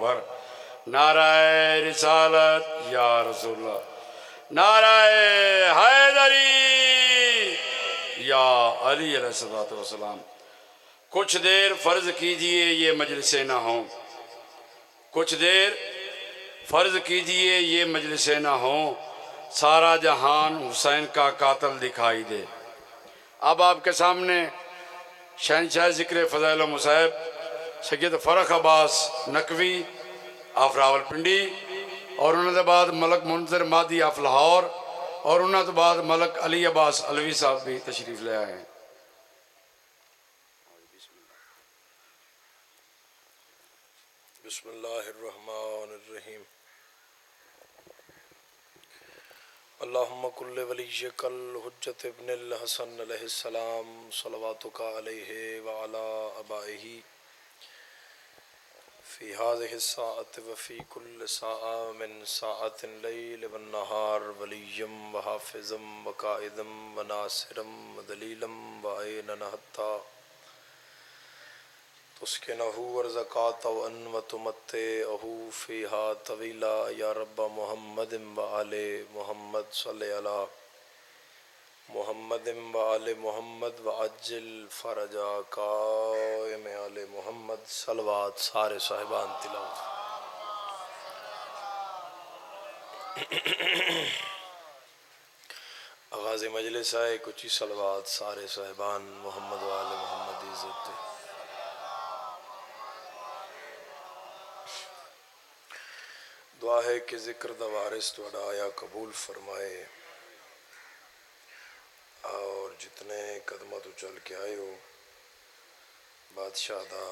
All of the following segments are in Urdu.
اکبر، نعرہ رسالت یا رسول اللہ، نعرہ حیدری یا علی علیہ الصلوۃ والسلام۔ کچھ دیر فرض کیجئے یہ مجلسیں نہ ہوں، کچھ دیر فرض کیجئے یہ مجلسیں نہ ہوں، سارا جہان حسین کا قاتل دکھائی دے۔ اب آپ کے سامنے شہنشاہ ذکر فضائل و مصائب سید فرخ عباس نقوی آف راول پنڈی، اور انہوں نے بعد ملک منظر مادی آف لاہور، اور انہوں نے بعد ملک علی عباس علوی صاحب بھی تشریف لے آئے ہیں۔ بسم اللہ الرحمن الرحیم۔ اللہم کل ولیک الحجت ابن الحسن علیہ السلام صلواتک علیہ وعلا آبائہ فی ہذہ الساعة وفی کل ساعة من ساعة اللیل والنہار ولیم وحافظم وقائدم وناصرم ودلیلم وعینن حتی تسکنہ ورزقات وان وتمتعہ فیہا طویلا یا رب محمد وآل محمد صلی علی محمد وآل محمد وعجل فرجا قائم آل محمد صلوات۔ سارے صاحبان تلاوت۔ آغاز مجلس آئے کچھ صلوات سارے صاحبان محمد وآل محمد عزت۔ دعا ہے کہ ذکر دا وارث توڑا آیا قبول فرمائے، اور جتنے قدمہ تو چل کے آئے ہو بادشاہ دا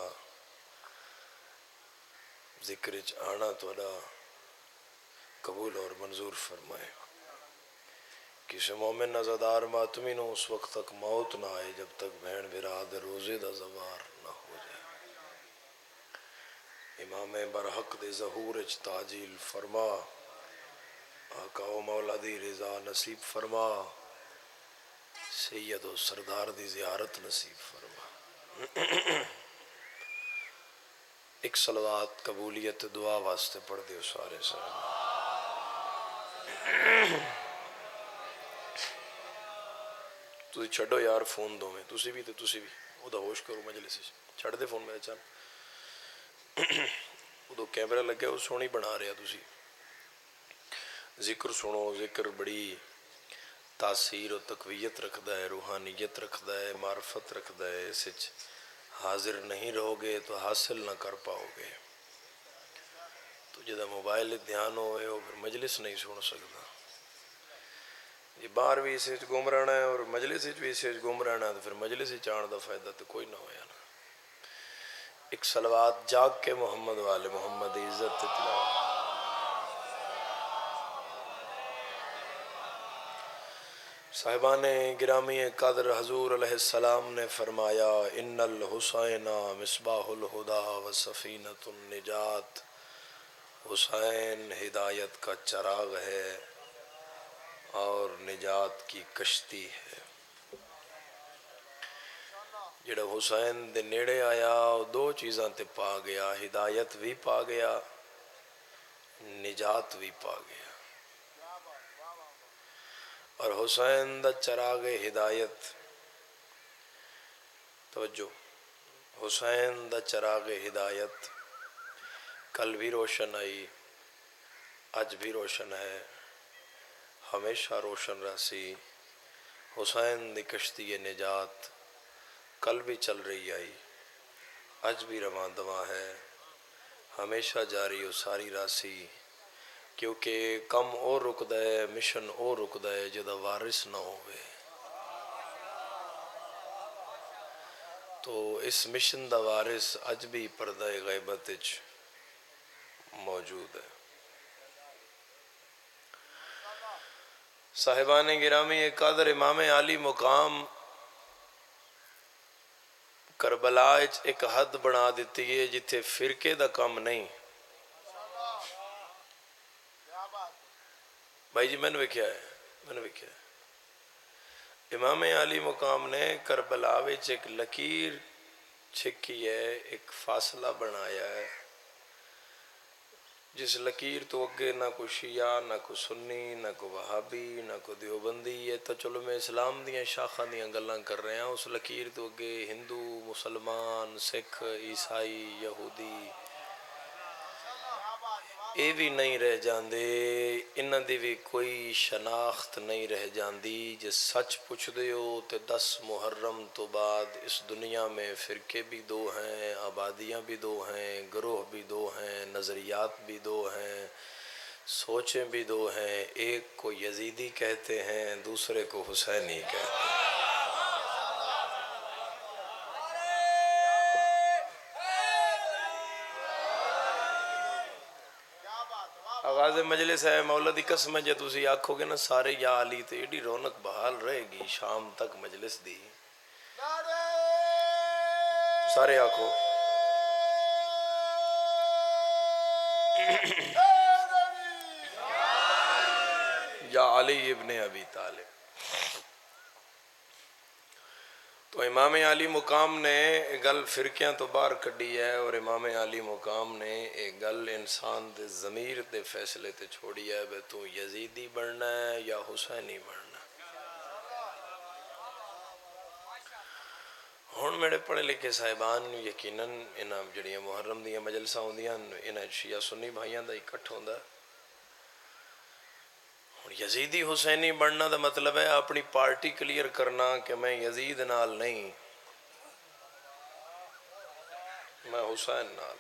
ذکر آنا توڑا قبول اور منظور فرمائے۔ کسی مومن نزدار ماتمی نو اس وقت تک موت نہ آئے جب تک بہن براد روزے دا زوار نہ ہو جائے۔ امام برحق دے ظہور اچ تاجیل فرما، آقا و مولا دی رضا نصیب فرما، سید و سردار دی زیارت نصیب فرما۔ ایک صلوات قبولیت دعا واسطے پڑھ دیو سارے صاحب۔ تسی چھڑو یار فون دو میں، تسی بھی او دا ہوش کرو مجلس چھڑ دے فون میرے چان، ادو کیمرہ لگے وہ سونی بنا رہا تسی۔ ذکر سنو، ذکر بڑی تاثیر و تقویت رکھدا ہے، روحانیت رکھدا ہے، معرفت رکھدا ہے۔ اس وچ حاضر نہیں رہو گے تو حاصل نہ کر پاؤ گے۔ تو جدہ موبائل دھیان ہوئے ہو پھر مجلس نہیں سن سکتا۔ یہ باہر بھی اسے گم رہنا ہے اور مجلس بھی اسے گم رہنا ہے، تو پھر مجلس چاہن دا فائدہ تو کوئی نہ ہویا نا۔ ایک صلوات جاگ کے محمد والے محمد عزت تلاوت۔ صاحبان گرامی قدر حضور علیہ السلام نے فرمایا ان الحسین مصباح الہدا و سفینۃ النجات، حسین ہدایت کا چراغ ہے اور نجات کی کشتی ہے۔ جڑا حسین دے نیڑے آیا دو چیزاں تے پا گیا، ہدایت بھی پا گیا، نجات بھی پا گیا۔ اور حسین دا چراغ ہدایت، توجہ، حسین دا چراغ ہدایت کل بھی روشن آئی، آج بھی روشن ہے، ہمیشہ روشن رہسی۔ حسین دی کشتی نجات کل بھی چل رہی آئی، آج بھی رواں دواں ہے، ہمیشہ جاری و ساری راسی، کیونکہ کم اور رکدا ہے، مشن اور رکدا ہے جدا وارث نہ ہوئے۔ تو اس مشن دا وارث اج بھی پردہ غیبت وچ موجود ہے۔ صاحبان گرامی قدر امام علی مقام کربلا ایک حد بنا دیتی ہے جتھے فرقے دا کم نہیں۔ بھائی جی میں نے وکھیا ہے، امام علی مقام نے کربلا وچ ایک لکیر چھکی ہے، ایک فاصلہ بنایا ہے جس لکیر تو اگے نہ کوئی شیعہ نہ کوئی سنی نہ کوئی وہابی نہ کوئی دیوبندی، یہ تو چلو میں اسلام دیاں شاخاں دیاں گلاں کر رہا ہوں، اس لکیر تو اگے ہندو، مسلمان، سکھ، عیسائی، یہودی یہ بھی نہیں رہ جاندے، انہاں دی بھی کوئی شناخت نہیں رہ جاندی۔ جے سچ پوچھ دے ہو تے 10 محرم تو بعد اس دنیا میں فرقے بھی دو ہیں، آبادیاں بھی دو ہیں، گروہ بھی دو ہیں، نظریات بھی دو ہیں، سوچیں بھی دو ہیں، ایک کو یزیدی کہتے ہیں، دوسرے کو حسینی کہتے ہیں۔ آغاز مجلس ہے، مولا دی قسم ہے، جے تسی آکھو گے نا سارے یا علی تے ایڈی رونق بحال رہے گی شام تک مجلس دی۔ سارے آکھو یا علی ابن ابی طالب۔ تو امام علی مقام نے ایک گل فرقیاں تو باہر کڈی ہے، اور امام علی مقام نے ایک گل انسان دے ضمیر دے فیصلے تے چھوڑی ہے بے تو یزیدی بننا ہے یا حسینی بننا ہے۔ ہن میرے پڑھے لکھے صاحبان یقیناً انہاں جڑیاں محرم دیاں مجلساں ہوندیاں انہاں شیعہ سنی بھائیاں دا اکٹھ ہوندا ہے۔ یزیدی حسینی بننا دا مطلب ہے اپنی پارٹی کلیئر کرنا کہ میں یزید نال نہیں، میں حسین نال۔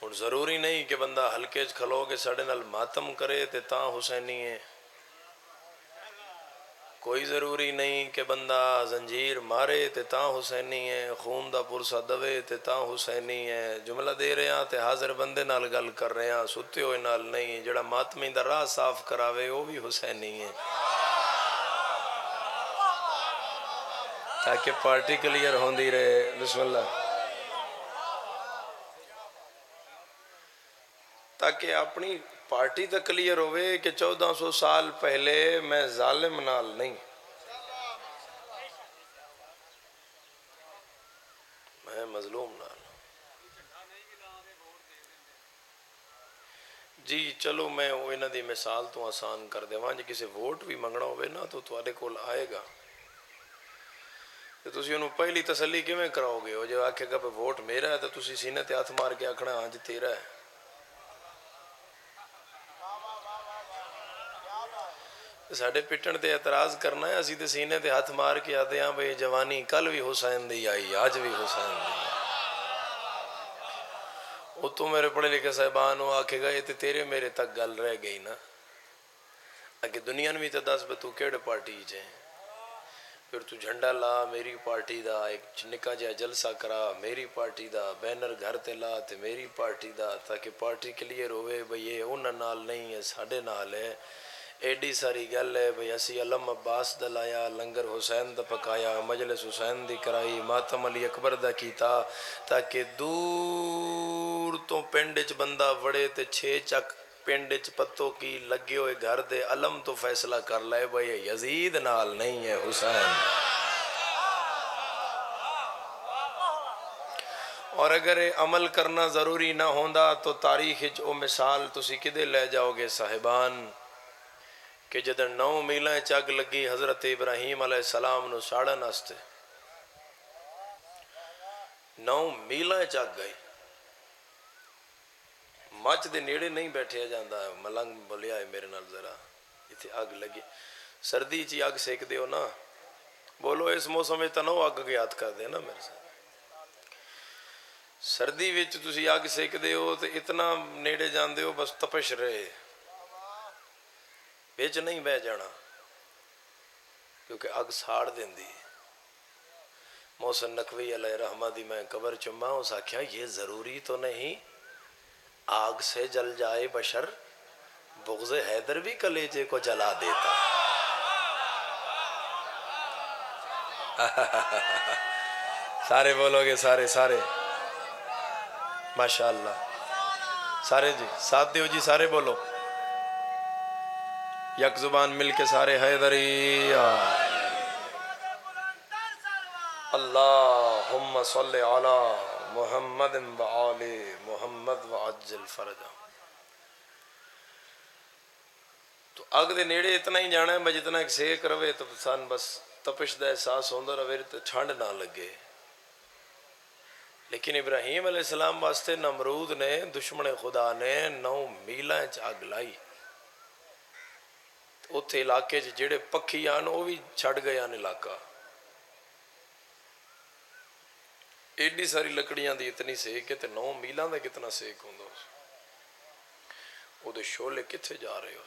اور ضروری نہیں کہ بندہ حلقے چ کھلو کے ساڑے نال ماتم کرے تے تاں حسینی ہے، کوئی ضروری نہیں کہ بندہ زنجیر مارے تے تاں حسینی ہے، خون دا پرسہ دوے تے تاں حسینی ہے۔ جملہ دے رہے ہیں تے حاضر بندے نال گل کر رہے ہیں، ستے ہوئے نال نہیں، جڑا ماتمی دا راہ صاف کراوے وہ بھی حسینی ہے، تاکہ پارٹی کلیئر ہوندی رہے۔ بسم اللہ، تاکہ اپنی پارٹی تا کلیئر ہوئے کہ 1400 سال پہلے میں ظالم نال نہیں، میں مظلوم نال۔ جی چلو میں وہ انہاں دی مثال تو آسان کر دیواں، جے کسی ووٹ بھی منگنا ہوئے نا تو تواڈے کول آئے گا تو تسی انہوں پہلی تسلی کیویں کراؤ گے؟ وہ جو آکھے گا پہ ووٹ میرا ہے تو تسی سینے تے ہاتھ مار کے آکھنا ہاں جی تیرا ہے۔ ساڑھے پٹن تے اعتراض کرنا ہے، اسی تے سینے تے ہاتھ مار کے آتے ہیں بھئی جوانی کل بھی حسین دی آئی آج بھی حسین دی آئی۔ وہ تو میرے پڑھے لکھے صاحبان ہو آکھے گا یہ تے تیرے میرے تک گل رہ گئی نا، اگے دنیا نوی تے دس بے تو کیڑے پارٹی جائیں، پھر تو جھنڈا لا میری پارٹی دا، ایک نکا جا جلسہ کرا میری پارٹی دا، بینر گھر تے لا تے میری پارٹی دا، تاکہ پارٹی کلیئر ہوئے بھئی یہ انہاں نال نہیں ہے ساڑھے نال ہے۔ ایڈی ساری گل ہے بھئی اسی علم عباس دا لایا، لنگر حسین دا پکایا، مجلس حسین دی کرائی، ماتم علی اکبر دا کیتا، تاکہ دور تو پنڈ چ بندہ وڑے تے 6 چک پنڈ چ پتوں کی لگے ہوئے گھر دے علم تو فیصلہ کر لائے بھئی یزید نال نہیں ہے حسین۔ اور اگر عمل کرنا ضروری نہ ہوندا تو تاریخ وچ او مثال تسی کدے لے جاؤ گے صاحبان کہ جدن 9 میلیں چگ لگی حضرت ابراہیم علیہ السلام نو ساڑن واسطے، 9 میلیں چگ گئی، مچ دے نیڑے نہیں بیٹھیا جاندہ، ملنگ بولیا ہے میرے نال ذرا اتھے آگ لگی، سردی چی آگ سیک دیو نا، بولو اس موسم میں تنو آگ کے یاد کر دے نا میرے ساتھ، سردی وچ تسی آگ سیک دیو تو اتنا نیڑے جان دیو بس تپش رہے، بیچ نہیں بہ جانا کیونکہ آگ ساڑ دیں دی۔ محسن نقوی علیہ رحمہ دی میں قبر چمہ اس آکھیا یہ ضروری تو نہیں آگ سے جل جائے بشر، بغض حیدر بھی کلیجے کو جلا دیتا۔ سارے بولو گے سارے ماشاءاللہ سارے جی ساتھ دیو جی سارے بولو یک زبان مل کے سارے حیدری اللہم صلی علی محمد وآل محمد وعجل فرجا. تو اگ دے نیڑے اتنا ہی جانا ہے میں جتنا ایک سیک رہے تو سان بس تپش دا احساس ہوندہ رہے تو ٹھنڈ نہ لگے. لیکن ابراہیم علیہ السلام واسطے نمرود نے دشمن خدا نے 9 میلہ اگ لائی. اتھے علاقے جڑے پکھی آن وہ بھی چھڑ گئے آن علاقہ. ایڈی ساری لکڑیاں دی اتنی سیک ہے تے 9 میلہ دا کتنا سیک ہوندہ اس او دے شولے کتھے جا رہے ہو.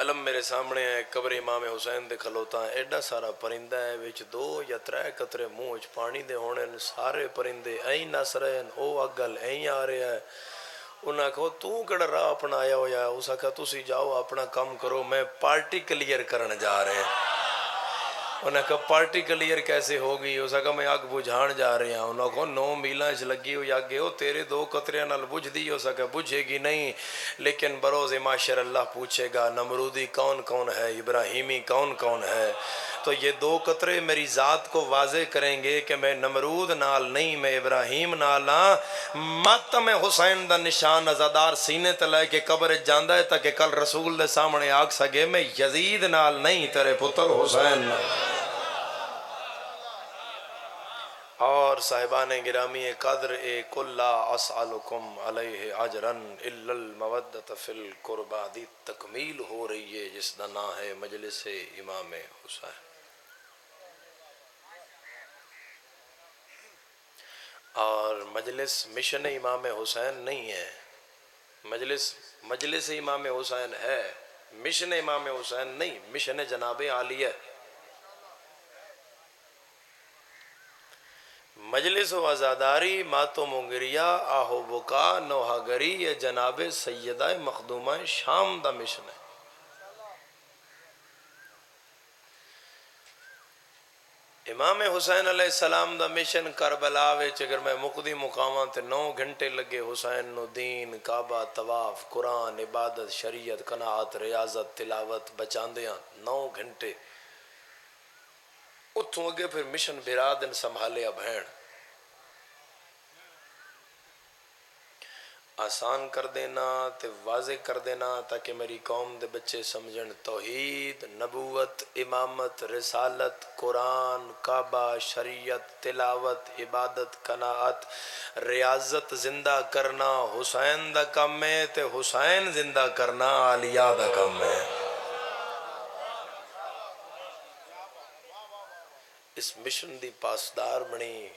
علم میرے سامنے ہے قبر امام حسین دے کھلوتا ہے. ایڈا سارا پرندہ ہے وچ 2 یا 3 قطرے منہ وچ پانی دے ہونے سارے پرندے این نس رہے ہیں. او اگل این آ رہا ہے. انہاں کہو تو کڑا راہ اپنا آیا ہو یا اسا کہا تسی جاؤ اپنا کام کرو میں پارٹی کلیئر کرن جا رہے ہیں. انہاں کہا پارٹی کلیئر کیسے ہوگی. اسا کہا میں آگ بجھان جا رہے ہیں. انہاں کہا 9 میلہ اس لگی ہوئی آگے ہو تیرے 2 قطرے نال بجھ دی. اسا کہا بجھے گی نہیں لیکن بروز معاشر اللہ پوچھے گا نمرودی کون کون ہے ابراہیمی کون کون ہے. تو یہ 2 قطرے میری ذات کو واضح کریں گے کہ میں نمرود نال نہیں میں ابراہیم نال ہاں. ماتم حسین دا نشان ازادار سینے تے لے کے قبر جاندا ہے تاکہ کل رسول دے سامنے آگ سکے میں یزید نال نہیں تیرے پتر حسین نال. اور صاحبان گرامی قدر قل لا اسألکم علیہ اجرا الا المودۃ فی القربہ دی تکمیل ہو رہی ہے جس کا نام ہے مجلس امام حسین. اور مجلس مشن امام حسین نہیں ہے. مجلس امام حسین ہے مشن امام حسین نہیں. مشن جناب عالی ہے. مجلس و عزاداری ماتو مونگریا آہو بکا نوحہ گری یہ جناب سیدہ مخدومہ شام دا مشن ہے. امام حسین علیہ السلام دا مشن کربلا وچ اگر میں مقدی مقاماں تے 9 گھنٹے لگے حسین نو دین کعبہ طواف قرآن عبادت شریعت قناعت ریاضت تلاوت بچاندیاں 9 گھنٹے. اتھوں اگے پھر مشن برادن سنبھالیا بہن آسان کر دینا تے واضح کر دینا تاکہ میری قوم دے بچے سمجھن توحید نبوت امامت رسالت قرآن کعبہ شریعت تلاوت عبادت قناعت ریاضت زندہ کرنا حسین دا کم ہے تے حسین زندہ کرنا علیہ دا کم ہے. اس مشن دی پاسدار بنی.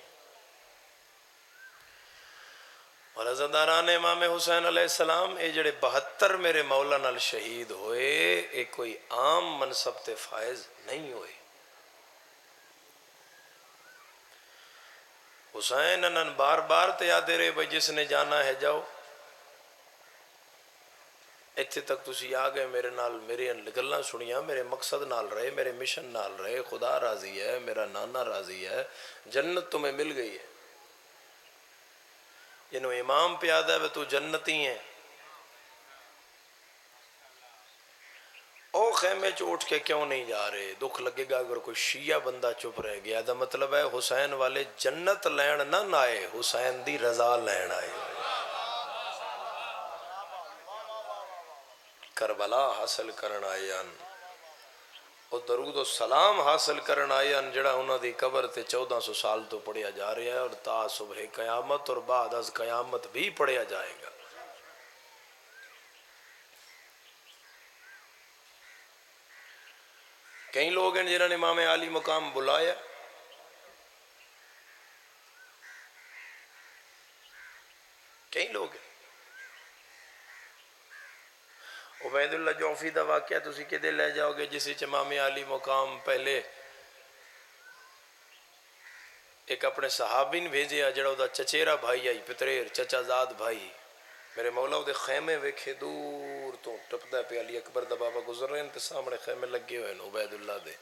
اور عزاداران امام حسین علیہ السلام اے جڑے 72 میرے مولا نال شہید ہوئے اے کوئی عام منصب تے فائز نہیں ہوئے. حسین انن بار بار تے یادے رہے بھئی جس نے جانا ہے جاؤ. ایتھے تک تسی آ گئے میرے نال میرے گلاں سنیاں میرے مقصد نال رہے میرے مشن نال رہے. خدا راضی ہے میرا نانا راضی ہے جنت تمہیں مل گئی ہے. جنہوں امام پیادہ ہے تو جنتی ہیں. او خیمے چ اٹھ کے کیوں نہیں جا رہے. دکھ لگے گا اگر کوئی شیعہ بندہ چپ رہ گیا. دا مطلب ہے حسین والے جنت لین نہ آئے حسین دی رضا لین آئے. کربلا حاصل کرن آئے ان او درود و سلام حاصل کرن آئے ان جڑا انہاں دی قبر تے 1400 سال تو پڑھیا جا رہا ہے اور تا صبح قیامت اور بعد از قیامت بھی پڑھیا جائے گا. کئی لوگ ہیں جنہوں نے امام عالی مقام بلایا کئی لوگ ہیں. عبید اللہ جوفی دا واقعہ تسی کدے لے جاؤ گے جس وچ امام عالی مقام پہلے ایک اپنے صحابین بھیجیا جڑا دا چچیرا بھائی آئی پتریر چچا زاد بھائی. میرے مولا دے خیمے ویکھے دور تو ٹپدا پہ علی اکبر دا بابا گزر رہے ہیں تے سامنے خیمے لگے ہوئے ہیں عبید اللہ دے.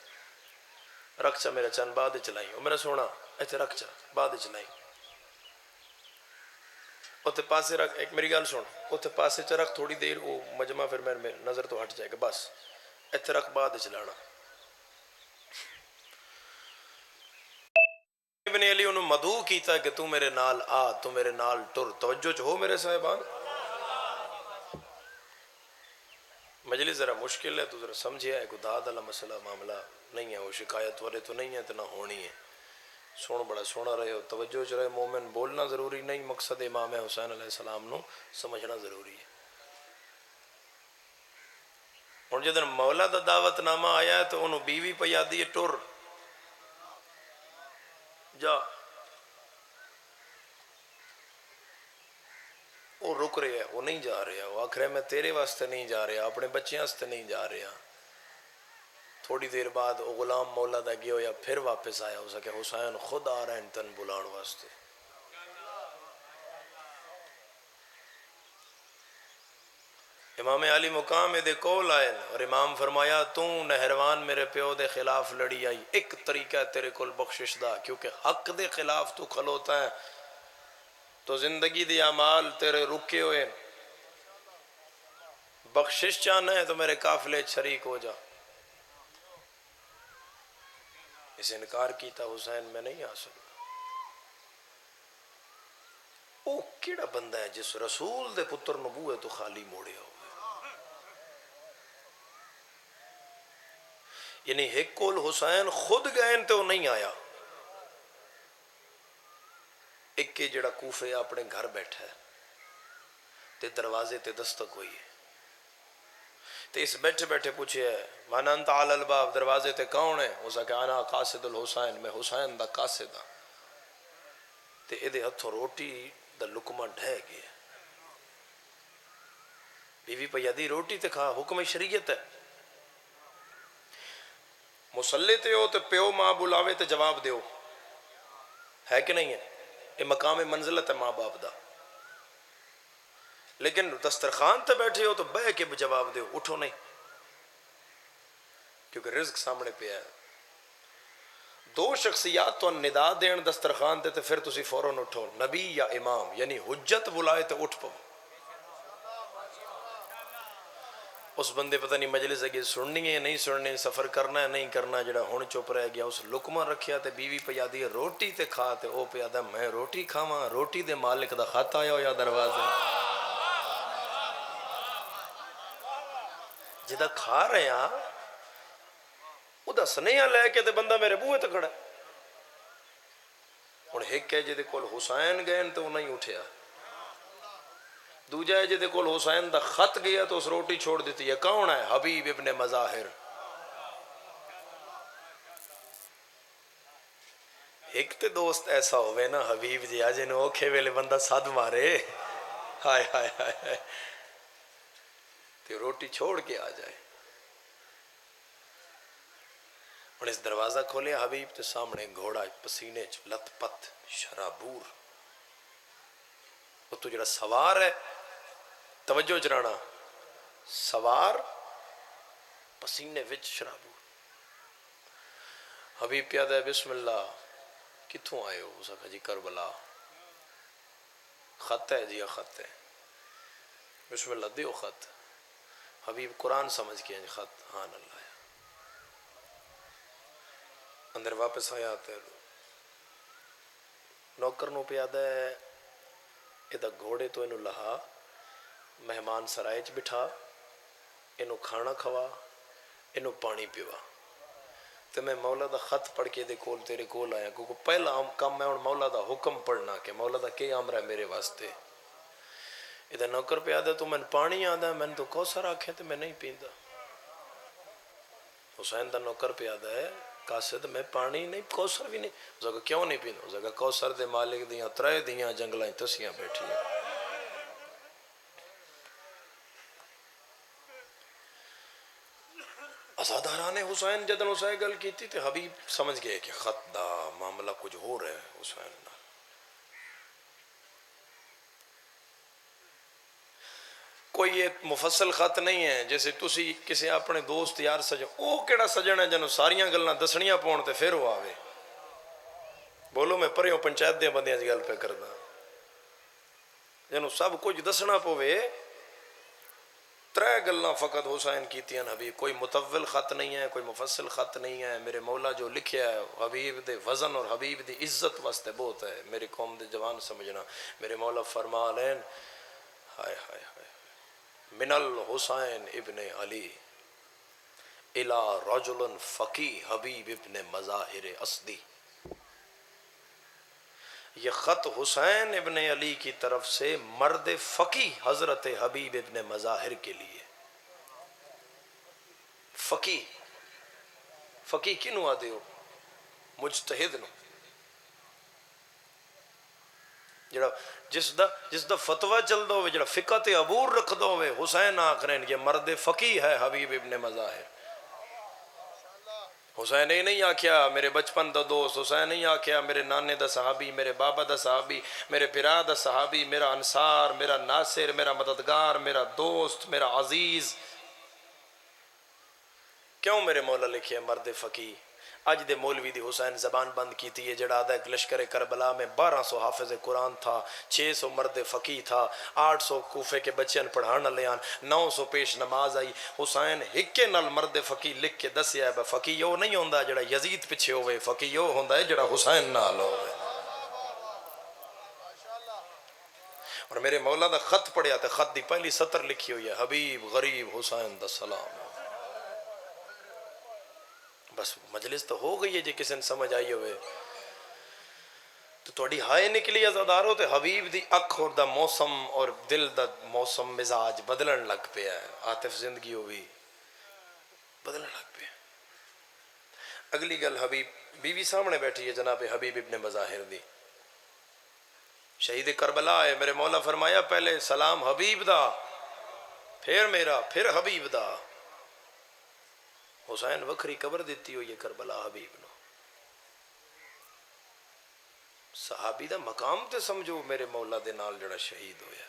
رکھ چا میرا چند بعد چلائی او میرا سونا ایتھے رکھ چا بعد چلائی اوتے پاسے رکھ. ایک میری گل سن اوتے پاسے چ رکھ تھوڑی دیر او مجمع پھر میرے نظر تو ہٹ جائے گا بس ایتھے رکھ بعد چلانا. بن علی انہوں مدعو کیتا کہ تو میرے نال آ، تو میرے نال ٹر. توجہ چ ہو میرے صاحبان. مجلس ذرا مشکل ہے تو ذرا سمجھے ہے، کوئی داد والا مسئلہ معاملہ نہیں ہے، وہ شکایت والے تو نہیں ہے تو نہ ہونی ہے. سن بڑا سونا رہے ہو، توجہ چ رہے. مومن بولنا ضروری نہیں، مقصد امام حسین علیہ السلام نو سمجھنا ضروری ہے. ہوں جدن مولا دا دعوت نامہ آیا ہے تو انہوں بیوی پہ یادی ہے ٹر جا. وہ رک رہے ہیں، وہ نہیں جا رہا. وہ آخر میں تیرے واسطے نہیں جا رہا، اپنے بچے واسطے نہیں جا رہا. تھوڑی دیر بعد وہ غلام مولا دا گیا یا پھر واپس آیا. ہو سکے حسین خود آ رہے ہیں تن بلان واسطے. امام علی مقام دے کول آئے اور امام فرمایا تو نہروان میرے پیو دے خلاف لڑی آئی، ایک طریقہ ہے تیرے کول بخشش دا، کیونکہ حق دے خلاف تو کھلوتا ہے تو زندگی دی اعمال تیرے رکے ہوئے. بخشش چاہنا ہے تو میرے قافلے شریک ہو جا. اس انکار کیتا حسین میں نہیں آ سکتا. وہ کیڑا بندہ ہے جس رسول دے پتر نبوے تو خالی موڑے ہو. یعنی ایک کول حسین خود گئے تو وہ نہیں آیا. ایک کے جڑا کوفے اپنے گھر بیٹھا ہے تے دروازے تے دستک ہوئی ہے تے اس بیٹھے بیٹھے پوچھے ہے من انت علی الباب، دروازے تے کون ہے؟ اس کہ انا قاصد الحسین، میں حسین دا قاصد ہاں. تے ادھے ہتھوں روٹی دا لقمہ ڈھہ گیا. بیوی پہ یادی روٹی تے کھا، حکم شریعت ہے. مسلح تے ہو تے پیو ماں بلاوے تے جواب دیو، ہے کہ نہیں ہے؟ یہ مقام منزلت ہے ماں باپ دا. لیکن دسترخوان تے بیٹھے ہو تو بہ کے جواب دیو، اٹھو نہیں، کیونکہ رزق سامنے پہ ہے. دو شخصیات تو ندا دین دسترخوان تے پھر تسی فوراً اٹھو، نبی یا امام، یعنی حجت بلائے تو اٹھ پو. اس بندے پتہ نہیں مجلس اگے سننی ہے نہیں سننی، سفر کرنا ہے نہیں کرنا، جڑا ہن چپ رہ گیا. اس لقمہ رکھیا تے بیوی پہ یادی روٹی تے کھا تے او پہ یادا میں روٹی کھاواں. روٹی دے مالک دا خط آیا ہویا دروازے جدا کھا رہے ہاں او دا سنیہا لے کے تے بندہ میرے بوئے تے کھڑا. ہن ایک ہے جدے کول حسین گئے تو نہیں اٹھیا، دوجا ہے جدے کول حسین دا خط گیا تو اس روٹی چھوڑ دیتی ہے. کون ہے؟ حبیب ابن مظاہر. ایک تے دوست ایسا ہوئے نا حبیب جی جنہوں اوکھے ویلے بندہ صد مارے، ہائے ہائے ہائے، تے روٹی چھوڑ کے آ جائے. اور اس دروازہ کھولے حبیب تے سامنے گھوڑا پسینے چ لت پت شرابور. وہ تو جڑا سوار ہے، توجہ چرانا، سوار پسینے وچ شرابور. حبیب پیادہ ہے بسم اللہ، کتھوں آئے ہو؟ اس کہا جی کربلا. خط ہے جی؟ خط ہے. بسم اللہ دیو خط. حبیب قرآن سمجھ کے ہیں خط، ہاں اللہ ہے. اندر واپس آیا تے نوکر نو پیادہ ہے ادھا گھوڑے تو انہوں لہا، مہمان سرائے چ بٹھا، انہوں کھانا کھوا، انہوں پانی پیوا. تو میں مولا دا خط پڑھ کے دے کول تیرے کول آیا، کیونکہ پہلا کام میں مولا دا حکم پڑھنا کہ مولا دا کیا امر ہے میرے واسطے. ادھر نوکر پہ آدھا تو میں پانی آدھا ہے، میں نے تو کوثر آکھے تو میں نہیں پیندا. حسین دا نوکر پہ آدھا ہے قاصد میں پانی نہیں، کوثر بھی نہیں. اس کا کیوں نہیں پیندا؟ اس کا کوثر دے مالک دیاں ترے دیاں جنگلائیں تسیاں بیٹھی ہیں. ازاداران حسین جدن حسین گل کیتی تے حبیب سمجھ گئے کہ خط دا معاملہ کچھ ہو رہا ہے حسین نال. کوئی ایک مفصل خط نہیں ہے جیسے تسی کسی اپنے دوست یار سجن، او کیڑا سجن ہے جنہوں ساریاں گلنا دسنیاں پاؤن تے پھر وہ آوے. بولو میں پریوں پنچایت دے بندیاں دی گل پہ کردا، جنہوں سب کچھ دسنا پوے ترے گلاں فقط حسین کیتیاں حبیب، کوئی متول خط نہیں ہے، کوئی مفصل خط نہیں ہے، میرے مولا جو لکھیا ہے حبیب دے وزن اور حبیب دی عزت واسطے بہت ہے، میری قوم دے جوان سمجھنا۔ میرے مولا فرما لین ہائے ہائے ہائے، من الحسین ابن علی الى رجل فقی حبیب ابن مظاہر اسدی، یہ خط حسین ابن علی کی طرف سے مرد فقی حضرت حبیب ابن مظاہر کے لیے۔ فقی، فقی کنوں آدے ہو؟ مجتہد نو، جڑا جس دا فتوہ چلدا ہوئے، جڑا فقہ تے عبور رکھدا ہوئے، حسین آخرین یہ مرد فقی ہے حبیب ابن مظاہر۔ حسین نے نہیں آکھیا میرے بچپن دا دوست، حسین نہیں آکھیا میرے نانے دا صحابی، میرے بابا دا صحابی، میرے پرا دا صحابی، میرا انصار، میرا ناصر، میرا مددگار، میرا دوست، میرا عزیز۔ کیوں میرے مولا لکھے مرد فقی؟ اج دے مولوی دی حسین زبان بند کیتی ہے، جڑا آدھا ایک لشکر کربلا میں 1200 حافظ قرآن تھا، 600 مرد فقی تھا، 800 کوفے کے بچیاں پڑھانا لیان، 900 پیش نماز آئی۔ حسین ہکے نال مرد فقی لکھ کے دسیا ہے، فقی یو نہیں ہوندا جڑا یزید پیچھے ہوئے، فقی یو ہوندا ہے جڑا حسین نال ہوئے۔ اور میرے مولا دا خط پڑھیا تے خط دی پہلی سطر لکھی ہوئی ہے، حبیب غریب حسین دا سلام۔ بس مجلس تو ہو گئی ہے، جی کسی نے سمجھ آئی ہوئے تو تھوڑی ہائے نکلی ازادارو تے حبیب دی اکھ اور دا موسم اور دل دا موسم مزاج بدلن لگ پیا ہے، عاطف زندگی ہوئی بدلن لگ پیا۔ اگلی گل حبیب بیوی سامنے بیٹھی ہے جناب حبیب ابن مظاہر دی، شہید کربلا ہے۔ میرے مولا فرمایا پہلے سلام حبیب دا، پھر میرا، پھر حبیب دا۔ حسین وکھری قبر دیتی ہوئی ہے کربلا حبیب نو۔ صحابی دا مقام تے سمجھو میرے مولا دے نال جڑا شہید ہویا۔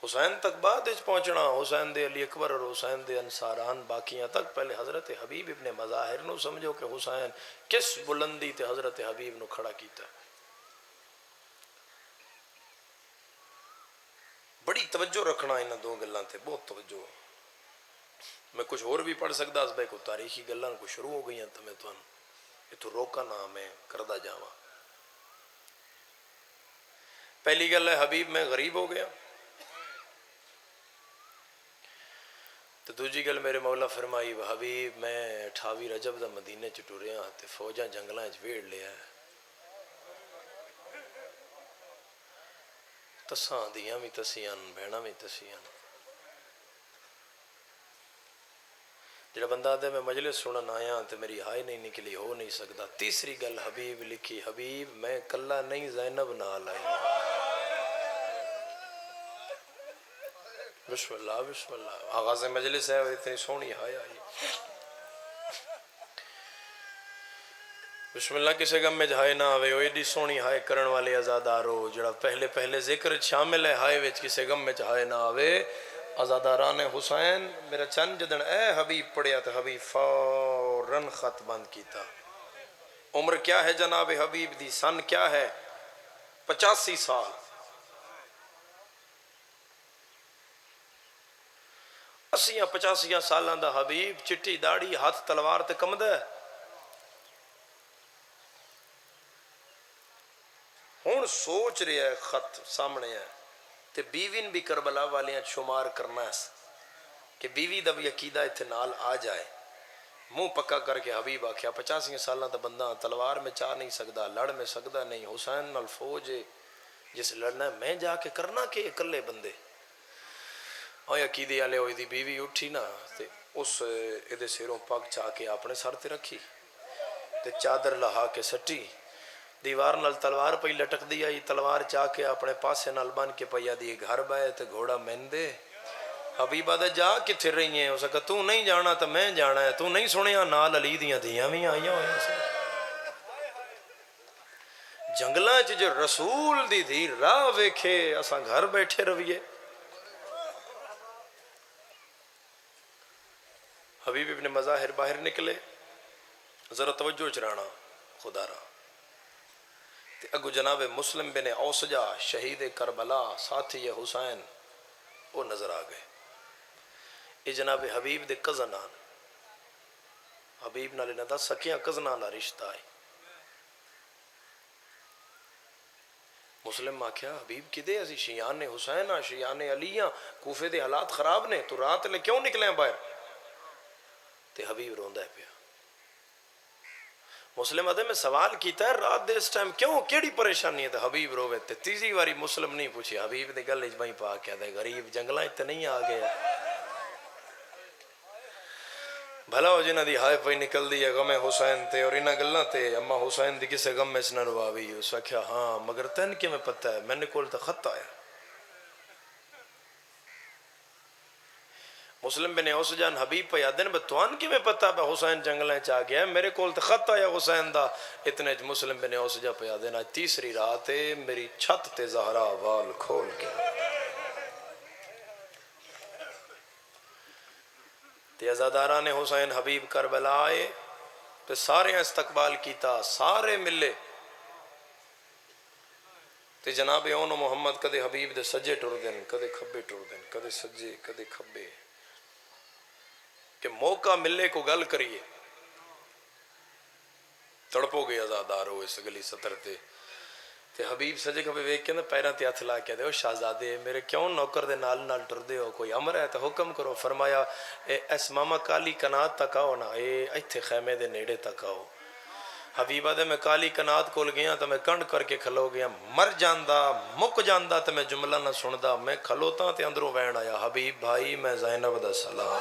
حسین تک بعد اچ پہنچنا، حسین دے علی اکبر اور حسین دے انصاران باقیاں تک، پہلے حضرت حبیب ابن مظاہر نو سمجھو کہ حسین کس بلندی تے حضرت حبیب نو کھڑا کیتا۔ بڑی توجہ رکھنا انہاں دو گلاں تے، بہت توجہ۔ میں کچھ اور بھی پڑھ سکتا اس بھائی کو تاریخی گلاں کو شروع ہو گئی ہیں تو میں تو اتو روکا نہ، میں کردہ جاواں۔ پہلی گل ہے حبیب میں غریب ہو گیا، تو دوجی گل میرے مولا فرمائی حبیب میں 28 رجب دا مدینے چ ٹریا تے فوجاں جنگلاں چ ویڑ لیا ہے، تساں دیاں بھی تسیاں بہناں بھی تسیاں۔ جڑا بندہ آدھے میں مجلس سنن آیا تو میری ہائے نہیں نکلی، ہو نہیں سکتا۔ تیسری گل حبیب لکھی، حبیب میں کلا نہیں زینب نال آئی۔ بسم اللہ بسم اللہ، آغاز مجلس ہے، اتنی سونی ہائے آئی۔ بسم اللہ کسے غم میں ہائے نہ آوے، وہ ایڈی سونی ہائے کرن والے ازادارو، جڑا پہلے پہلے ذکر شامل ہے ہائے وچ، کسے غم میں ہائے نہ آوے۔ ازاداران حسین میرا چند جدن اے حبیب پڑھیا تو حبیب فوراً خط بند کیتا۔ عمر کیا ہے جناب حبیب دی؟ سن کیا ہے؟ 85 سال۔ 80-85 سالاں دا حبیب، چٹی داڑھی، ہاتھ تلوار تے کمدا ہے۔ ہن سوچ رہا ہے، خط سامنے ہے تے بیوی بھی کربلا والیاں شمار کرنا ہے کہ بیوی دا بھی عقیدہ اتنے نال آ جائے۔ منہ پکا کر کے حبیب آکھیا 85 سالاں دا بندہ تلوار میں چاہ نہیں سکدا، لڑ میں سکدا نہیں، حسین نال فوج ہے، جس لڑنا ہے میں جا کے کرنا کہ اکلے بندے۔ اور عقیدے والے ہوئی دی بیوی اٹھی نا تے اس ادھے سروں پگ چاہ کے اپنے سر تے رکھی تے چادر لہا کے سٹی، دیوار نال تلوار پئی لٹک دی آئی، تلوار چاہ کے اپنے پاسے نال بن کے پیا دی گھر بائے تے گھوڑا مہندے۔ حبیبہ دے جا کتھے رہی ہیں؟ اسے کہا تو نہیں جانا تو میں جانا ہے، تو نہیں سنیا نال علی دیاں دیاں بھی آئیاں ہوئے ہیں۔ جنگلاں چ جو رسول دی دھی راہ ویکھے اساں گھر بیٹھے رویے۔ حبیب ابن مظاہر باہر نکلے، ذرا توجہ چرانا خدا را، اگو جناب مسلم بن اوسجا شہید کربلا ساتھی حسین وہ نظر آ گئے. یہ جناب حبیب دے کزن آن, حبیب نال انہاں دا سکیاں کزناں دا رشتہ ہے. مسلم آکھیا حبیب کدے اسی شیعان حسین ہاں, شیعان علی ہاں, کوفے دے حالات خراب نے, تو رات لے کیوں نکلے ہیں باہر؟ تے حبیب روندا ہے پیا. مسلم آدھے میں سوال کیتا ہے رات دے اس ٹائم کیوں, کیڑی پریشانی ہے؟ تے حبیب روے. تے تیسری واری مسلم نہیں پوچھی, حبیب دی گل وچ بھائی پا کے دے غریب جنگلاں تے نہیں آ گیا. بھلا ہو جنہ دی ہائے پئی نکل دی ہے غم حسین تے, اور انہاں گلاں تے اما حسین دی کسے غم وچ نہ رواوی. اس آکھیا ہاں مگر تین کیویں پتہ ہے؟ میں نے کول تے خط آیا. مسلم بن اوس جان حبیب پہ یادن بتوان کی میں پتہ بہ حسین جنگلیں چاہ گیا, میرے کول تے خط آیا حسین دا. اتنے مسلم بن اوس جا پہ یادن آج تیسری رات ہے میری چھت تے زہرا وال کھول کے تے ازاداران حسین حبیب کربلا آئے تے سارے استقبال کیتا, سارے ملے تے جناب اونو محمد کدے حبیب دے سجے ٹر دین, کدے کھبے ٹر دین, کدے سجے کدے کھبے, کہ موقع ملے کو گل کریے. تڑپو گے ازادارو اس گلی سطر تے حبیب سجے کبھی ویک کے پیراں تے ہتھ لا کے دے, او شہزادے میرے کیوں نوکر دے نال نال ٹر دے ہو, کوئی امر ہے تو حکم کرو. فرمایا اس ماما کالی کنات تک آؤ نا, اے ایتھے خیمے دے نیڑے تک آؤ. حبیبہ دے میں کالی کنات کول گیا تو میں کنڈ کر کے کھلو گیا, مر جاندا مک جاندا تو میں جملہ نہ سندا, میں کھلوتا تے اندروں وین آیا حبیب بھائی میں زینب دا سلام.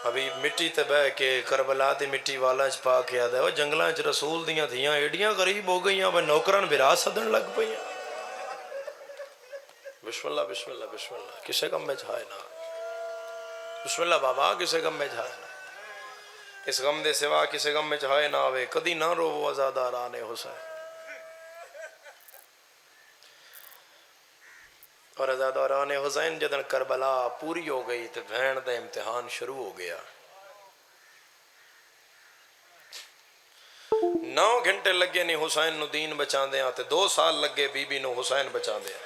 حبیب مٹی تے بہ کے کربلا دی مٹی والا چ پا کے آدھا, جنگلاں چ رسول دیاں دھیاں ایڈیاں غریب ہو گئیاں وہ نوکران برا سدن لگ پئیاں. بسم اللہ بسم اللہ بسم اللہ, کسے غم میں جھائے نا, بسم اللہ بابا کسے غم میں جھائے نا, اس غم دے سوا کسے غم میں جھائے نہ آوے, کدی نہ رو ازاداران حسین. اور ازاداران حسین جدن کربلا پوری ہو گئی تو بہن دا امتحان شروع ہو گیا. 9 گھنٹے لگے نہیں حسین نو دین بچان دیا, تے 2 سال لگے بی بی نو حسین بچان دیا.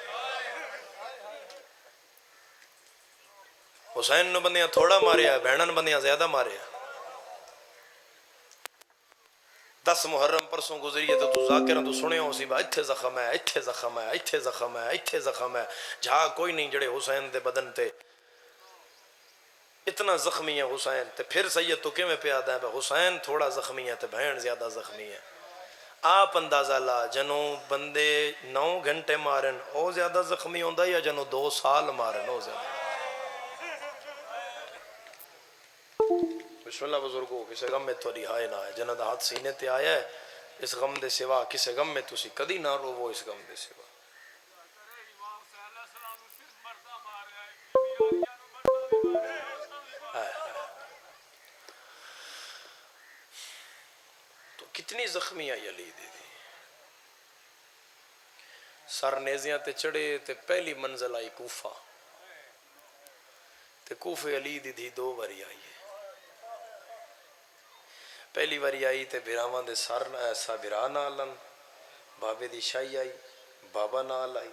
حسین نو بندیاں تھوڑا ماریا, بہنن بندیاں زیادہ ماریا. 10 محرم پرسوں گزری ہے تو ذاکرہ تو سنے ہو سی با اتھے زخم ہے, اتھے زخم ہے, اتھے زخم ہے, اتھے زخم ہے. جہاں کوئی نہیں جڑے حسین دے بدن تے اتنا زخمی ہے حسین. تے پھر سید تو کیویں پیادا ہے حسین تھوڑا زخمی ہے تے بہن زیادہ زخمی ہے. آپ اندازہ لا جنوں بندے 9 گھنٹے مارن او زیادہ زخمی ہوندا یا جنوں 2 سال مارن او زیادہ. بسم اللہ بزرگو, کسے غم میں تو رہائے نہ ہے, جنہ دا ہاتھ سینے تے آیا ہے اس غم دے سوا کسے غم میں تسی کدی نہ رو وہ اس غم دے سوا. تو کتنی زخمی آئی علی دی دی, سر نیزیاں تے چڑھے تے پہلی منزل آئی کوفہ, تے کوفے علی دی دی 2 واری آئی ہے. پہلی واری آئی تے بھراواں دے سر ایسا بھرا نالن, بابے دی شاہی آئی, بابا نال آئی,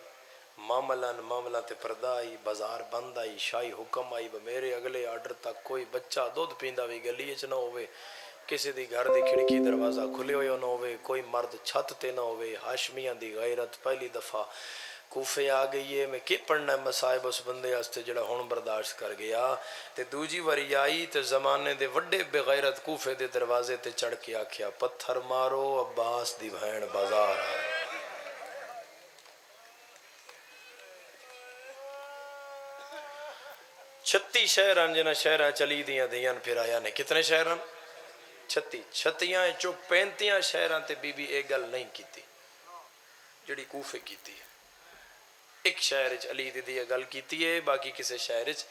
معاملہ تے پردہ آئی, بازار بند آئی, شاہی حکم آئی میرے اگلے آرڈر تک کوئی بچہ دودھ پیندا بھی گلی وچ نہ ہوئے, کسی دی گھر دی کھڑکی دروازہ کھلے ہوئے نہ ہوئے, کوئی مرد چھت تے نہ ہوئے. ہاشمیاں دی غیرت پہلی دفعہ کوفے آ گئی ہے. میں کی پڑھنا ہے مصائب اس بندے واسطے جڑا ہن برداشت کر گیا. تے دوجی واری آئی تے زمانے دے وڈے بے غیرت کوفے دے دروازے تے چڑھ کے آکھیا پتھر مارو عباس دی بہن بازار آئے. 36 شہراں جنہ شہراں چلی دیاں دیاں پھر آیا نے, کتنے شہراں 36 چو 35 شہراں تے بی بی ایک گل نہیں کیتی جڑی کوفے کیتی ہے. ایک شہر وچ علی دی دی گل کیتی ہے, باقی کسی شہر وچ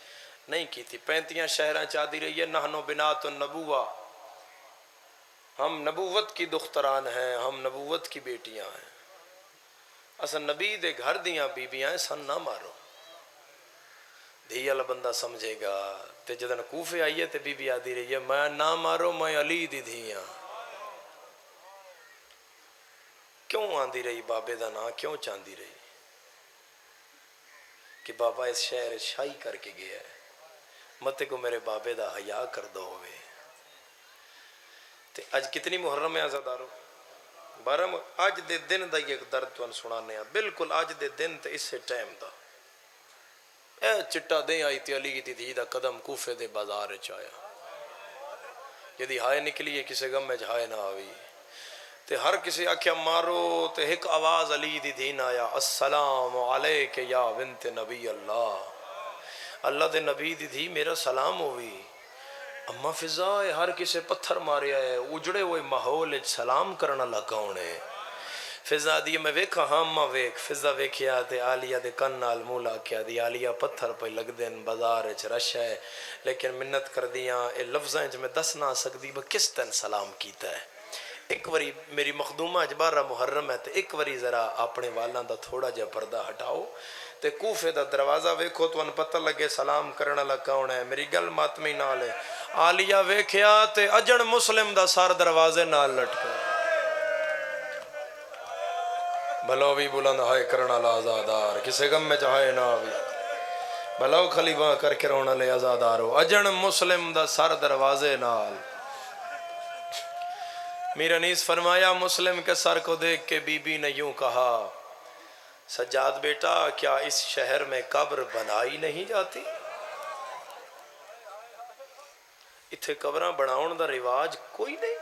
نہیں کیتی. 35 شہراں چاہتی رہی ہے نحنو بنات النبوہ, ہم نبوت کی دختران ہیں, ہم نبوت کی بیٹیاں ہیں, اصل نبی دے گھر دیاں بیبیاں ہیں, سن نہ مارو. دھی والا بندہ سمجھے گا. تے جدن کوفے آئی ہے تے بی بی آدھی رہی ہے میں نہ مارو میں علی دی دھی ہاں. کیوں آندی رہی بابے دا نا, کیوں چاندی رہی؟ کہ بابا اس شہر شاہی کر کے گیا ہے، متے کو میرے بابے دا حیا کر دو ہوئے۔ تے اج کتنی محرم ہے عزادارو؟ 12 اج دے دن دا ایک درد تون سنانے ہیں، بالکل اج دے دن تے اسے ٹائم دا اے چٹا دیں آئی تے علی دی دھی دا قدم کوفے دے بازار وچ آیا، جدی ہائے نکلی ہے کسے غم وچ ہائے نہ آوی، تے ہر کسی آکھیا مارو تے ایک آواز علی دی دین آیا، السلام علیک یا بنت نبی اللہ، اللہ دے نبی دی دھی میرا سلام ہوئی۔ اما فضا ہے، ہر کسے پتھر ماریا ہے، اجڑے ہوئے ماحول سلام کرنا لگاؤنے۔ فضا دی میں ویکھا، ہاں اما ویکھ، فضا ویکھیا تے عالیہ دے کن نال مولا کیا دی، عالیہ پتھر پہ لگ دین، بازار وچ رش ہے، لیکن منت کر دیاں اے لفظاں وچ میں دس نہ سکدی میں کس طرح سلام کیتا ہے۔ ایک وری میری مخدومہ اج 12 محرم ہے تے ایک وری ذرا اپنے والاں دا تھوڑا جہا پردہ ہٹاؤ تے کوفے دا دروازہ ویکھو تو ان پتہ لگے سلام کرنا لگا کون ہے۔ میری گل ماتمی نال ہے، عالیہ ویکھیا تے اجن مسلم دا سر دروازے نال لٹکا، بھلو بھی بلند ہائے کرنا لازادار، کسے غم میں چاہے نہ بھی بھلو خلیبہ کر کے رونا لے آزادارو، اجن مسلم دا سر دروازے نال۔ میر انیس فرمایا مسلم کے سر کو دیکھ کے بی بی نے یوں کہا، سجاد بیٹا کیا اس شہر میں قبر بنائی نہیں جاتی؟ اتھے قبراں بناؤن دا رواج کوئی نہیں؟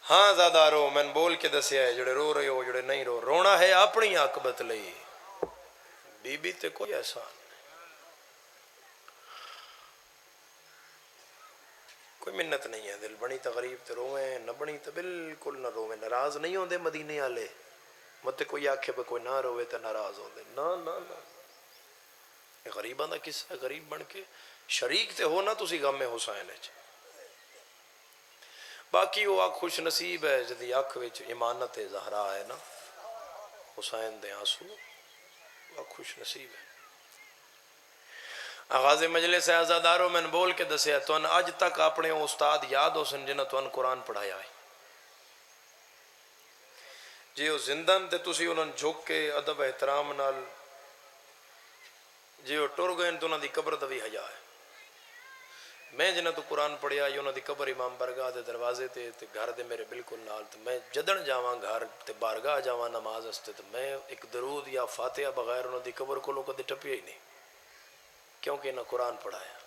ہاں زادارو میں بول کے دسیا ہے، جڑے رو رہے ہو جڑے نہیں رو، رونا ہے اپنی عاقبت لئی، بی بی تے کوئی احسان، کوئی منت نہیں ہے، دل بنی تغریب تے رویں، نہ بنی تے بالکل نہ رویں، ناراض نہیں ہوندے مدینے والے، مت کوئی آکھے بے کوئی نہ روے تے ناراض ہوندے، نہ نہ نہ، یہ غریباں دا قصہ ہے، غریب بن کے شریک تے ہو نا تسی غم حسین وچ۔ باقی وہ آنکھ خوش نصیب ہے جدی آنکھ وچ امانت زہرا ہے نا، حسین دے آنسو، وہ خوش نصیب ہے۔ آغاز مجلس آزادارو میں بول کے دسیا تو ان اج تک اپنے استاد یاد ہو سن جنہ تو ان قرآن پڑھایا ہے، جی وہ زندن تے تسی انہوں جھک کے ادب احترام نال، جی وہ ٹر گئے تو انہوں دی قبر دا بھی حیا ہے۔ میں جنہ تو قرآن پڑھیا یہ انہوں دی قبر امام برگاہ دے دروازے تے گھر دے میرے بالکل نال، تے میں جدن جاواں گھر تے بارگاہ جاواں نماز استے تے میں ایک درود یا فاتحہ بغیر انہوں دی قبر کو لوگوں دے ٹپیا ہی نہیں، کیونکہ انہوں قرآن پڑھایا،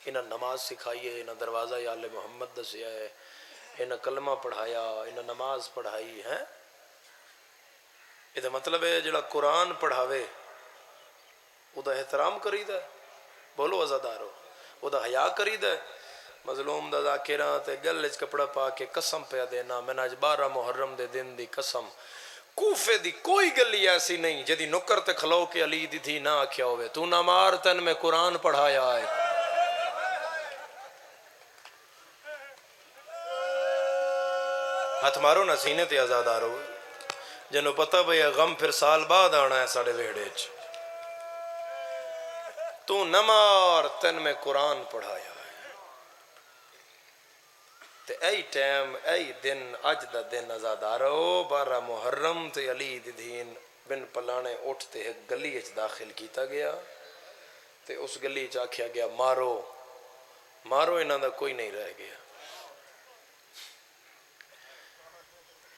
انہوں نماز سکھائی ہے، انہوں دروازہ یا آل محمد دسیا ہے، انہوں کلمہ پڑھایا، انہوں نماز پڑھائی ہے۔ یہ مطلب ہے جڑا قرآن پڑھاوے او دا احترام کرید ہے، بولو عزادارو، او دا حیا کرید ہے۔ مظلوم دا ذاکرہ تے گل وچ کپڑا پا کے قسم پہ دینا، میں آج 12 محرم دے دن دی قسم، کوفے دی کوئی گلی ایسی نہیں جدی نکر تے کھلو کے علی دی تھی نہ آکھیا ہوئے تو نہ مار تن میں قرآن پڑھایا ہے۔ ہاتھ مارو نہ سینے تے آزادارو، جنہوں پتہ بھئی غم پھر سال بعد آنا ہے ساڑھے ویڑے چ، تو نہ مار تن میں قرآن پڑھایا ہے۔ تے ائی ٹائم ائی دن اج دا دن آزادارو 12 محرم تے علی دی دین بن پلانے اٹھتے ایک گلی اچ داخل کیتا گیا تے اس گلی اچ آکھیا گیا مارو مارو، انہاں دا کوئی نہیں رہ گیا،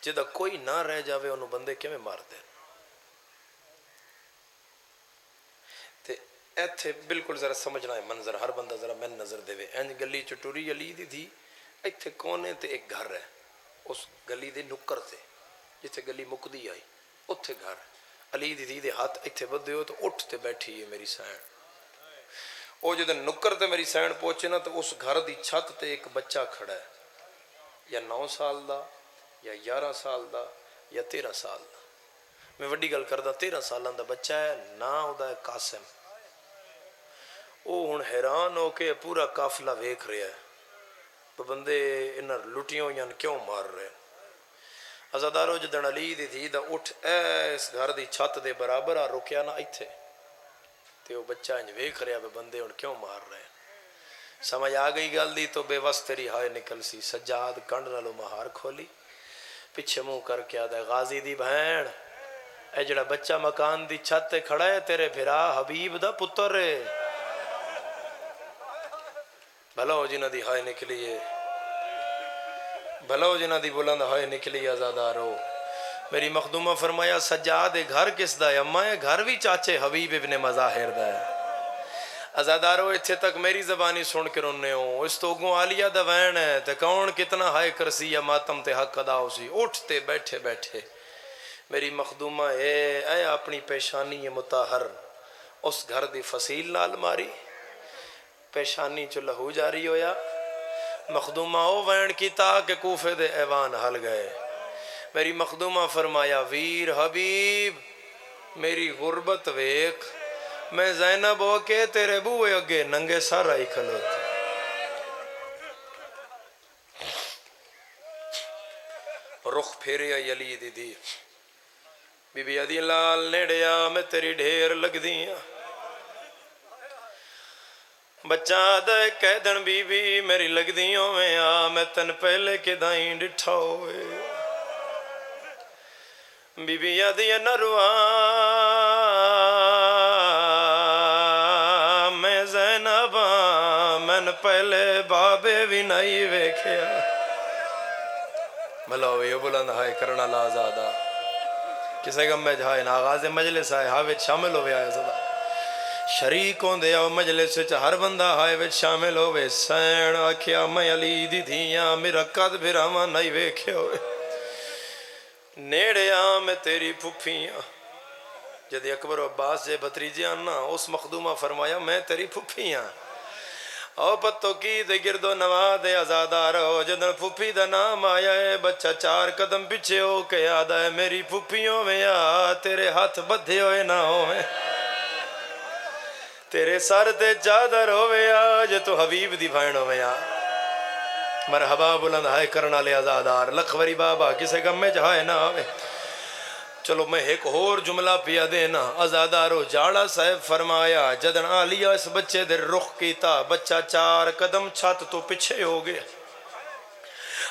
جدا کوئی نہ رہ جاوے انہوں بندے کیویں مار دیں۔ تے ایتھے بالکل ذرا سمجھنا ہے منظر، ہر بندہ ذرا میں نظر دے وے، اینج گلی چٹوری علی دی تھی، ایتھے کونے تے ایک گھر ہے، اس گلی دے نکر تے جتھے گلی مکدی آئی اتھے گھر علی دی تھی دے ہاتھ ایتھے بدے ہو تو اٹھ تے بیٹھی ہے میری سین، او جدن نکر تے میری سین پہنچے نا تو اس گھر دی چھت تے ایک بچہ کھڑا ہے، یا 9 سال دا یا 11 سال دا یا 13 سال دا، میں وڈی گل کردہ 13 سالان دا بچہ ہے، نا او دا ہے قاسم۔ او ہن حیران ہو کے پورا قافلہ ویکھ رہا ہے تو بندے انہاں لٹیوں یا کیوں مار رہے ہیں۔ عزادارو جدن علی دی تھی دا اٹھ اس گھر دی چھت دے برابر آ رکیا نا ایتھے تے وہ بچہ انج ویکھ رہا ہے بندے ہن کیوں مار رہے ہیں، سمجھ آ گئی گل دی تو بے وس تیری ہائے نکل سی، سجاد کنڈ نالو مہار کھولی، پیچھے منہ کر کے آدھا غازی دی بہن اے جڑا بچہ مکان دی چھت تے کھڑا ہے تیرے بھرا حبیب دا پتر ہے بھلا ہو جنہ دی ہائے نکلی ہے بھلا ہو جنہ دی بلند ہائے نکلی آزادارو میری مخدومہ فرمایا سجاد گھر کس دا ہے اماں گھر بھی چاچے حبیب ابن مظاہر دا ہے ازادارو اتھے تک میری زبانی سن کے رونے ہوں اس تو اگوں عالیہ دا وین ہے تے کون کتنا ہائے کرسی یا ماتم تے حق ادا ہو سی اٹھتے بیٹھے بیٹھے میری مخدومہ اے اپنی پیشانی متاہر اس گھر دی فصیل نال ماری پیشانی چو لہو جاری ہویا مخدومہ او وین کی تا کہ کوفے دے ایوان حل گئے میری مخدومہ فرمایا ویر حبیب میری غربت ویک میں زینب ہو کے تیرے بوئے اگے ننگے سارا ہی کھلوتے رخ پھیرے یلی دی دی بی بی عدی لال نیڑیا میں تیری ڈھیر لگ دیاں بچہ دے قیدن بی بی میری لگ دیوں میں میں تن پہلے کے دائیں ڈٹھا ہوئے بی بی عدی نروان میں زینب من پہلے بابے بھی نہیں ویکھیا ملاوی بلند ہائے کرنا لازادہ کسے گم میں جہائے آغاز مجلس آئے ہاویت شامل ہوئے آئے صدا شریک ہوں دے آو مجلس وچ ہر بندہ ہائے وچ شامل ہوئے سین آکھیا میں علی دی دھیاں میرا قد بھراما نہیں ویکھے ہوئے نیڑے میں تیری پھپھیاں جدی اکبر و عباس جے بھتریجے آنا اس مخدومہ فرمایا میں تیری پھپھیاں او پتو کی دے گردو نوا دے آزادار ہو جدن پھپھی دا نام آیا ہے بچہ 4 قدم پیچھے ہو کے یاد ہے میری پھپھیوں میں تیرے ہاتھ بدھے ہوئے نہ ہوئے تیرے سر تے چادر ہوئے جے تو حبیب دی بھائن ہوئے مرحبا بلند ہائے کرنا لے آزادار لکھوری بابا کسے گم میں جہائے نہ آوے چلو میں ایک اور جملہ پیا دینا ازادارو جاڑا صاحب فرمایا جدن آلیہ اس بچے دے رخ کیتا بچہ 4 قدم چھت تو پچھے ہو گیا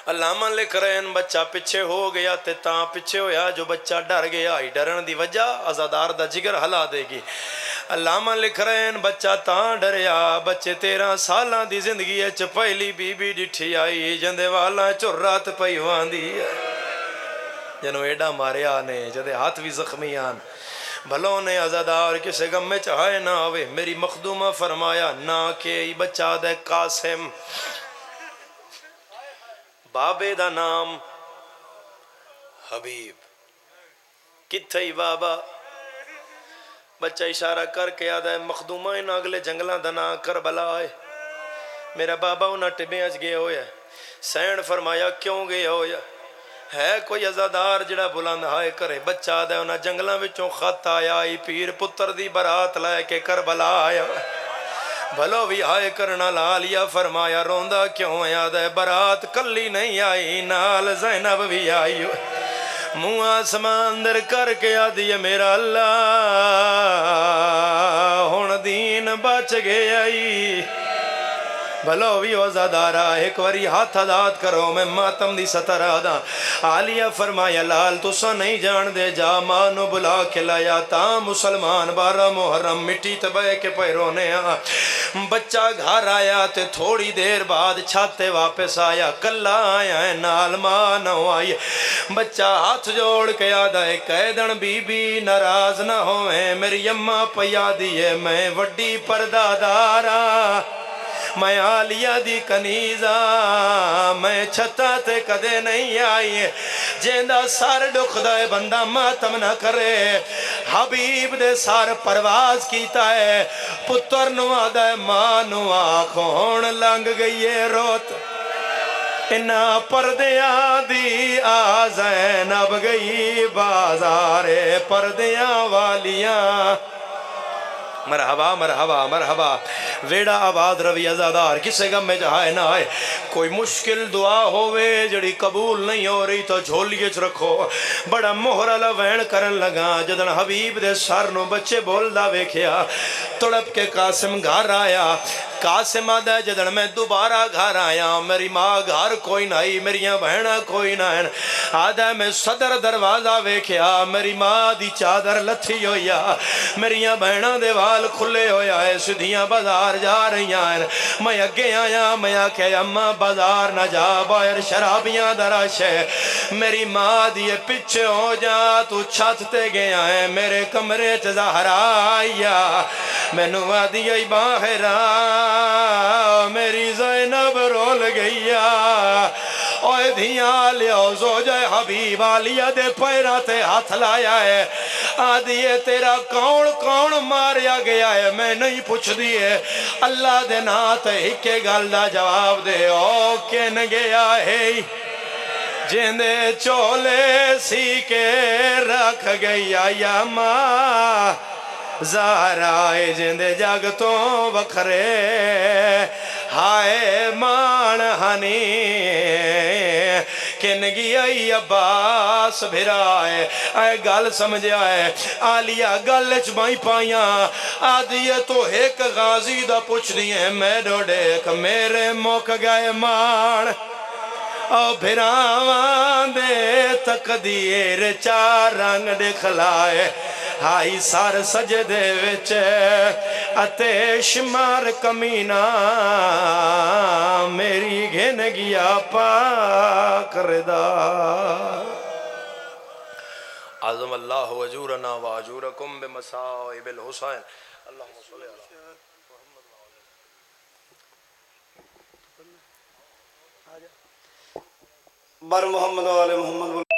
علامہ لکھ رہے ہیں بچہ پچھے ہو گیا تے تاں پچھے ہویا جو بچہ ڈر گیا ڈرن دی وجہ ازادار دا جگر ہلا دے گی علامہ لکھ رہے ہیں بچہ تاں ڈریا بچے 13 سالاں دی زندگی اچ پہلی بی بی ڈٹھی آئی جندے والا چرات پیوان دی جنو ایڈا مارے آنے جدے ہاتھ بھی زخمی آن بھلوں نے ازادار کسے غم میں چاہے نہ آوے میری مخدومہ فرمایا نہ کہ بچہ دے قاسم بابے دا نام حبیب کتھے ہی بابا بچہ اشارہ کر کے آدھا ہے مخدومہ ان اگلے جنگلہ دنا کربلا آئے میرا بابا انہا ٹبیں اچ گئے ہویا سین فرمایا کیوں گئے ہویا ہے کوئی ازادار جڑا بلند ہائے کرے بچہ آدھا ہے انہا جنگلہ وچوں خط آیا آئی پیر پتر دی برات لائے کے کربلا آیا بھلو بھی آئے کرنا لالیا فرمایا روندہ کیوں یاد ہے برات کلی نہیں آئی نال زینب بھی آئی منہ آسمان در کر کے آدھی میرا اللہ ہون دین بچ گیا بھلو بھی وزادارہ ایک وری ہاتھ آداد کرو میں ماتم دی ستر آدھا عالیہ فرمایا لال تسا نہیں جان دے جا مانو بلا کے لایا تا مسلمان 12 محرم مٹی تبے کے پیرونے بچہ گھر آیا تے تھوڑی دیر بعد چھاتے واپس آیا کلا آیا ہے نال مانو آئی بچہ ہاتھ جوڑ کے آدھا ہے قیدن بی بی ناراض نہ ہوئے میری اماں پیا دیئے میں وڈی پردادارا میں آلیہ دی کنیزہ میں چھتا تے کدے نہیں آئی جیندہ سار ڈکھ دائے بندہ ماتم نہ کرے حبیب دے سار پرواز کیتا ہے پتر نوا دائے ماں نوا کھون لنگ گئی روت انہا پردیاں دی زینب گئی بازار پردیاں والیاں مرحبا مرحبا مرحبا ویڑا آباد روی ازادار کسے غم میں جہائے نہ آئے کوئی مشکل دعا ہوئے جڑی قبول نہیں ہو رہی تو جھولیے چ رکھو بڑا محرہ وین کرن لگا جدن حبیب دے سر نو بچے بول دا ویکھیا تڑپ کے قاسم گھر آیا قاسم آدھا ہے جدن میں دوبارہ گھر آیا میری ماں گھر کوئی نہ آئی میریاں بہنہ کوئی نہ ہیں آدھا ہے میں صدر دروازہ ویکھیا میری ماں دی چادر لتھی ہویا میریاں بہنہ دے وال کھلے ہویا ہے سدھیاں بازار جا رہی ہیں میں اگے آیا میں آکھے اماں بازار نہ جا باہر شرابیاں درش ہے میری ماں دیے پچھے ہو جا تو چھت تے گیا ہے میرے کمرے چ زہرا آیا میں نو آدھی آئی باہر میری زینب رول گیا اوہ دھیاں لیاؤ زوجہ حبیب آلیہ دے پیراتے ہاتھ لایا ہے آدھیے تیرا کون ماریا گیا ہے میں نہیں پوچھ دیئے اللہ دے نات ہکے گل دا جواب دے او کن گیا ہے جندے چولے سی کے رکھ گیا یا ماں زہرائے جندے جگ تو وکھرے ہائے مان ہنی کن گیا عباس بھرائے اے گل سمجھا ہے آلیہ گل چبائی پائیاں آدھیے تو ایک غازی دا پوچھ دیئے میں ڈوڑیک میرے موک گئے مان او بھراوان دے تقدیر چار رنگ دکھلائے ہائی سار سجدے وچ اتے شمار کمینہ میری گھن گیا پاک ردا عظم اللہ وجورنا واجورکم بمصائب الحسین اللہم صلی اللہ بر محمد و آل محمد